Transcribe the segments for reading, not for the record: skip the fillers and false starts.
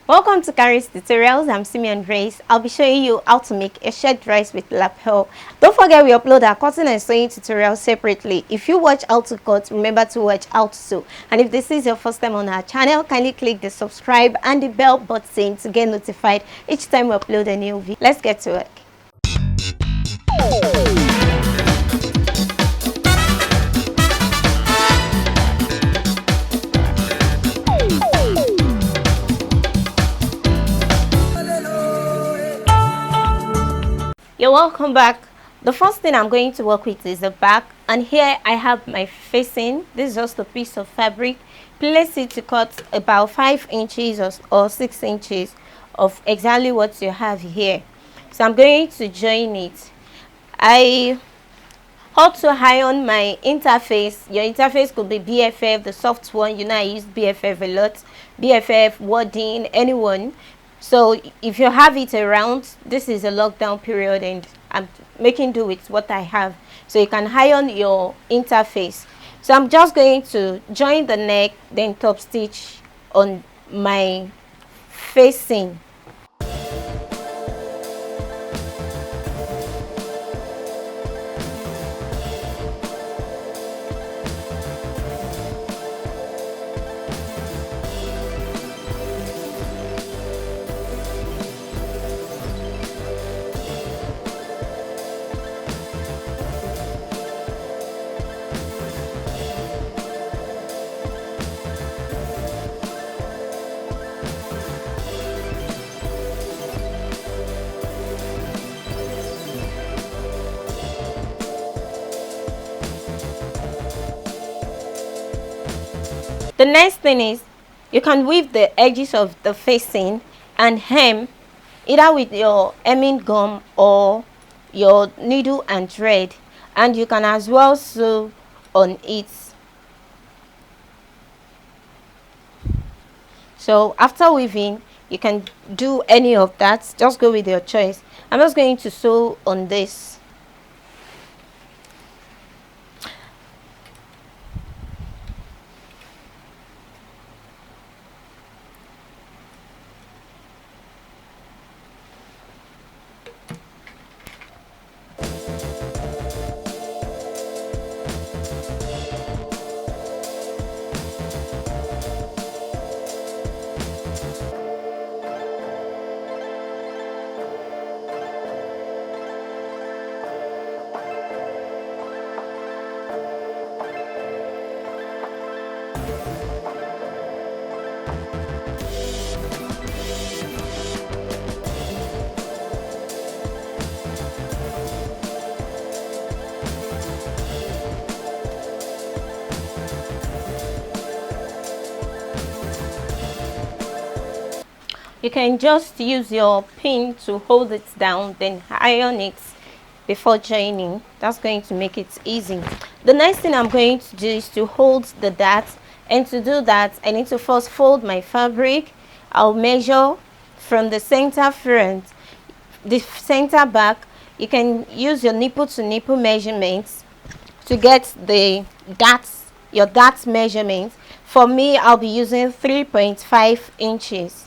Welcome to Kharis Tutorials. I'm Simeon. I'll be showing you how to make a shirt dress with lapel. Don't forget we upload our cutting and sewing tutorials separately. If you watch how to cut, remember to watch how to sew. And if this is your first time on our channel, kindly click the subscribe and the bell button to get notified each time we upload a new video. Let's get to work. You're welcome back. The first thing I'm going to work with is the back, and here I have my facing. This is just a piece of fabric. Place it to cut about 5 inches or 6 inches of exactly what you have here. So I'm going to join it. I also iron my interface. Your interface could be BFF, the soft one. You know I use BFF a lot. BFF, Wording, anyone. So if you have it around, this is a lockdown period and I'm making do with what I have. So you can iron your interface. So I'm just going to join the neck, then top stitch on my facing. The next thing is you can weave the edges of the facing and hem either with your hemming gum or your needle and thread, and you can as well sew on it. So after weaving, you can do any of that, just go with your choice. I'm just going to sew on this. You can just use your pin to hold it down, then iron it before joining. That's going to make it easy. The next thing I'm going to do is to hold the dart, and to do that I need to first fold my fabric. I'll measure from the center front, the center back. You can use your nipple to nipple measurements to get the darts, your dart measurements. For me, I'll be using 3.5 inches.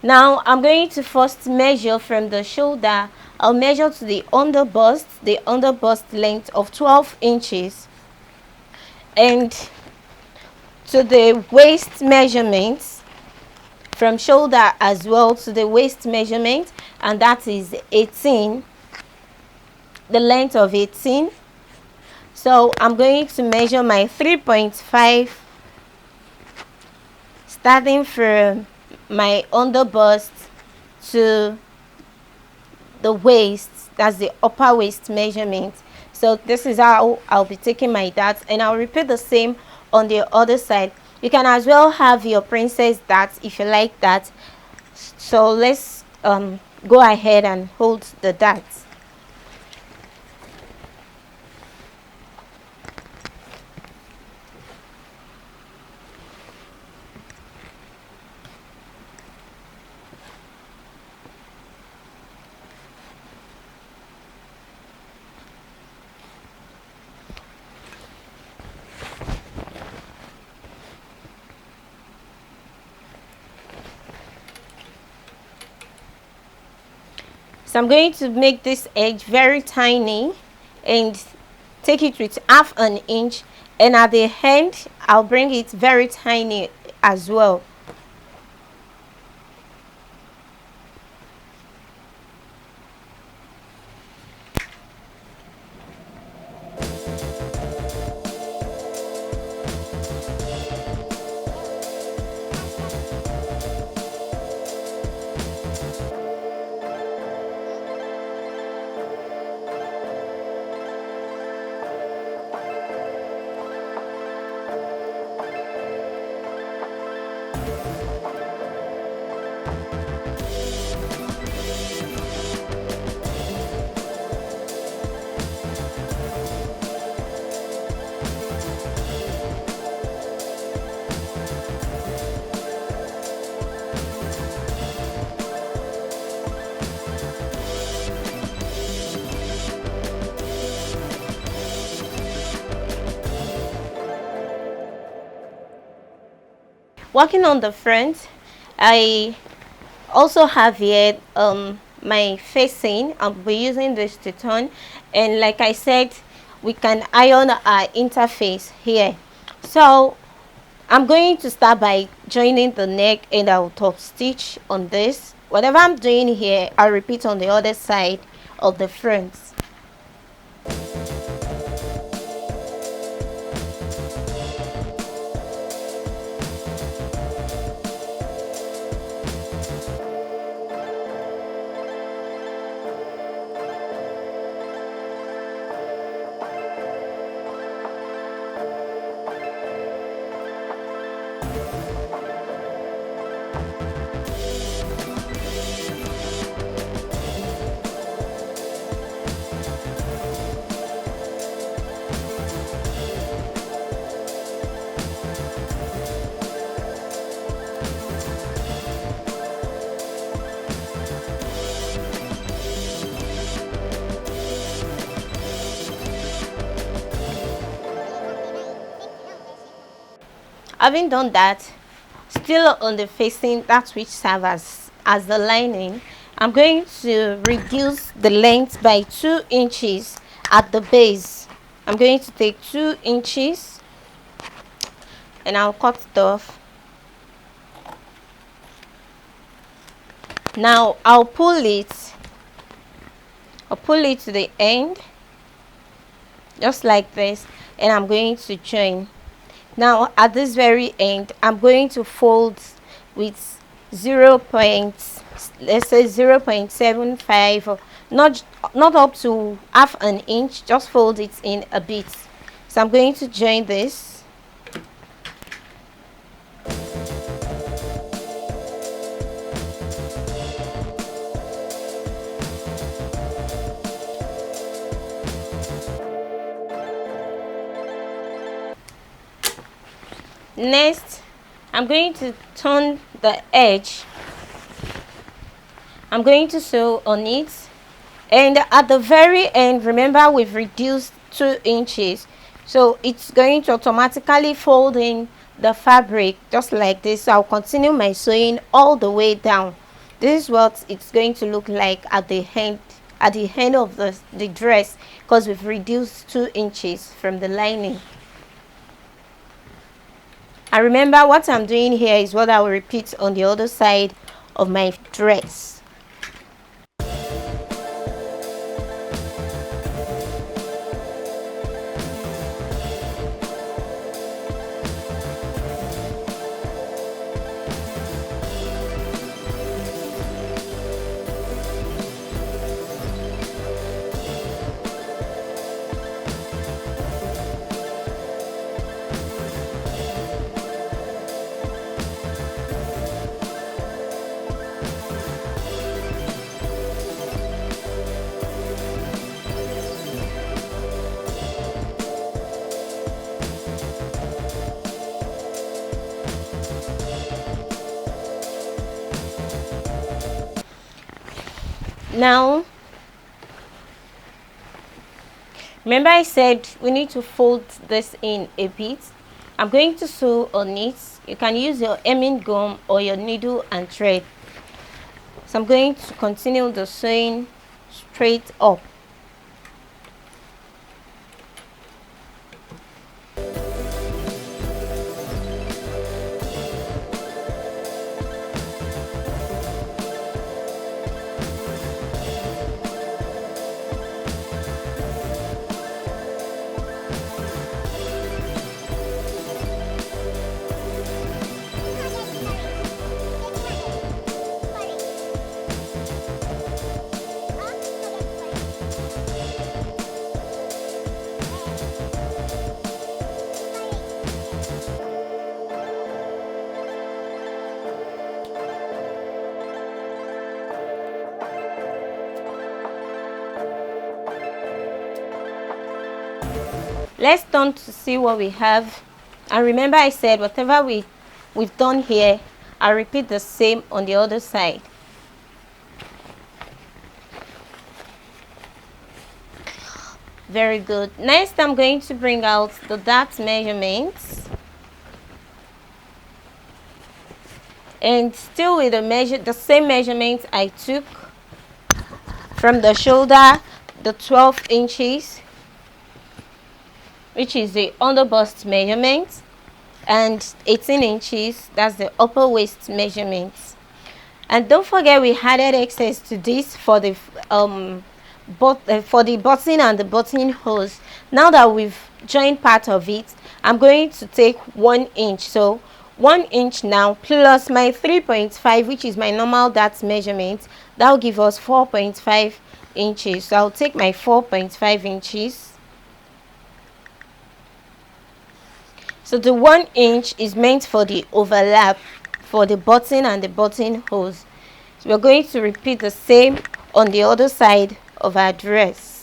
Now I'm going to first measure from the shoulder. I'll measure to the underbust length of 12 inches, and to the waist measurements from shoulder as well to the waist measurement, and that is 18, the length of 18. So I'm going to measure my 3.5 starting from my underbust to the waist. That's the upper waist measurement. So this is how I'll be taking my darts, and I'll repeat the same on the other side. You can as well have your princess darts if you like that. So let's go ahead and hold the darts. So I'm going to make this edge very tiny and take it with half an inch, and at the end I'll bring it very tiny as well. Working on the front, I also have here my facing. I'll be using this to turn, and like I said, we can iron our interface here. So I'm going to start by joining the neck, and I'll top stitch on this. Whatever I'm doing here, I'll repeat on the other side of the front. Having done that, still on the facing, that which serves as the lining, I'm going to reduce the length by 2 inches at the base. I'm going to take 2 inches and I'll cut it off. Now I'll pull it to the end, just like this, and I'm going to join. Now at this very end, I'm going to fold with 0.75, or not up to half an inch, just fold it in a bit. So I'm going to join this. Next, I'm going to turn the edge. I'm going to sew on it, and at the very end, remember we've reduced 2 inches, so it's going to automatically fold in the fabric just like this. So I'll continue my sewing all the way down. This is what it's going to look like at the end of the dress, because we've reduced 2 inches from the lining. And remember, what I'm doing here is what I will repeat on the other side of my dress. Now, remember I said we need to fold this in a bit. I'm going to sew on it. You can use your hemming gum or your needle and thread. So I'm going to continue the sewing straight up. Let's turn to see what we have, and remember I said whatever we've done here, I'll repeat the same on the other side. Very good. Next, I'm going to bring out the dart measurements, and still with the same measurements I took from the shoulder, the 12 inches, which is the under bust measurement, and 18 inches, that's the upper waist measurement. And don't forget we added excess to this for the button and the button holes. Now that we've joined part of it, I'm going to take 1 inch. So 1 inch now plus my 3.5, which is my normal dart measurement, that will give us 4.5 inches. So I'll take my 4.5 inches. So the 1 inch is meant for the overlap for the button and the button holes. So we're going to repeat the same on the other side of our dress.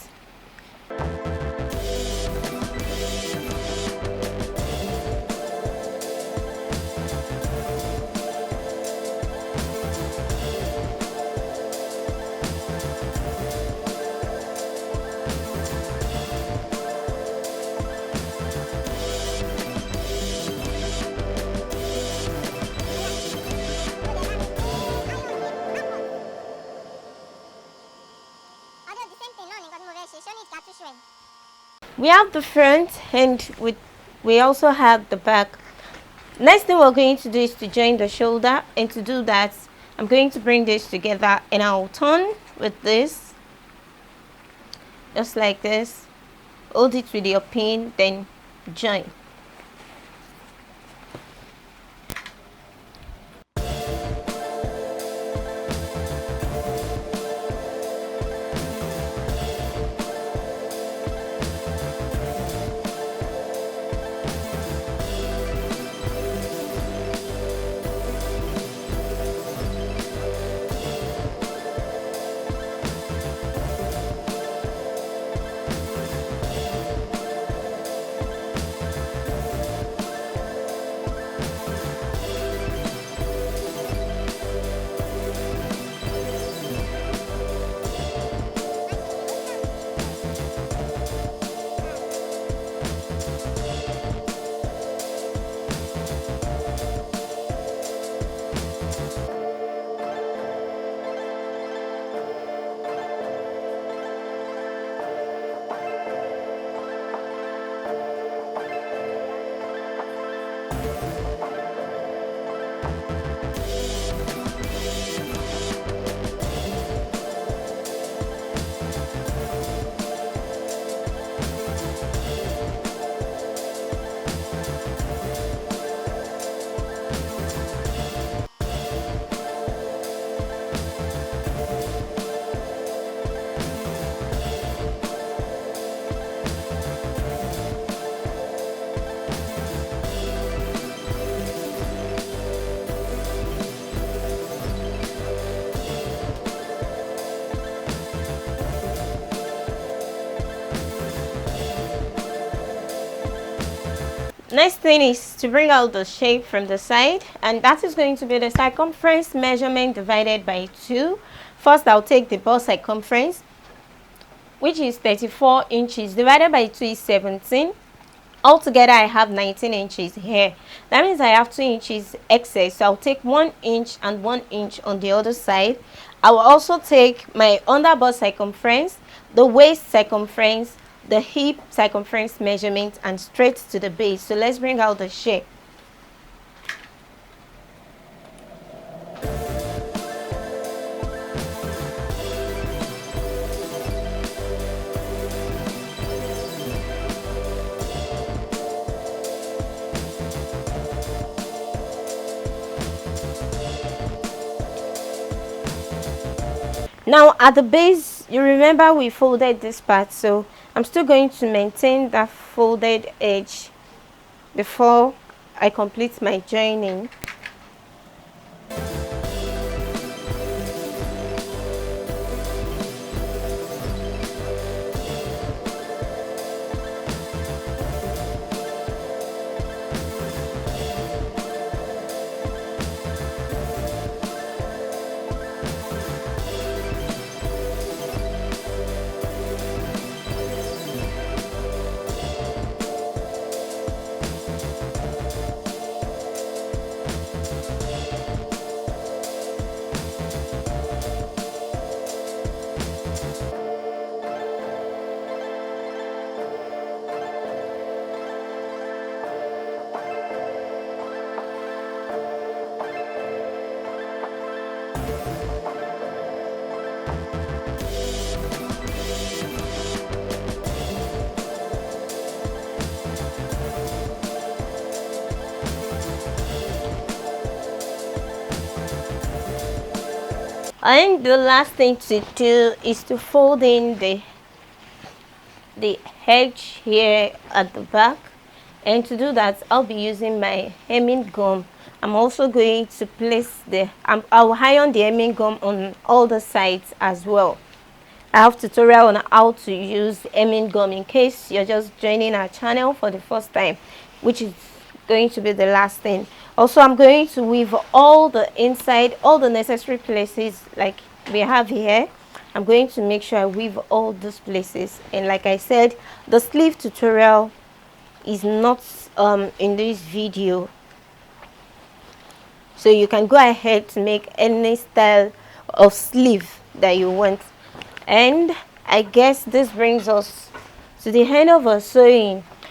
We have the front and we also have the back. Next thing we're going to do is to join the shoulder, and to do that I'm going to bring this together and I'll turn with this, just like this. Hold it with your pin, then join. Next thing is to bring out the shape from the side, and that is going to be the circumference measurement divided by 2. First I'll take the bust circumference, which is 34 inches, divided by 2 is 17. altogether I have 19 inches here. That means I have 2 inches excess, so I'll take 1 inch and 1 inch on the other side. I will also take my underbust circumference, the waist circumference, the hip circumference measurement, and straight to the base. So let's bring out the shape. Now at the base, you remember we folded this part, so I'm still going to maintain that folded edge before I complete my joining. And the last thing to do is to fold in the edge here at the back, and to do that I'll be using my hemming gum. I'm also going to place I'll iron the hemming gum on all the sides as well. I have tutorial on how to use hemming gum in case you're just joining our channel for the first time, which is going to be the last thing. Also, I'm going to weave all the inside, all the necessary places like we have here. I'm going to make sure I weave all those places, and like I said, the sleeve tutorial is not in this video, so you can go ahead to make any style of sleeve that you want. And I guess this brings us to the end of our sewing.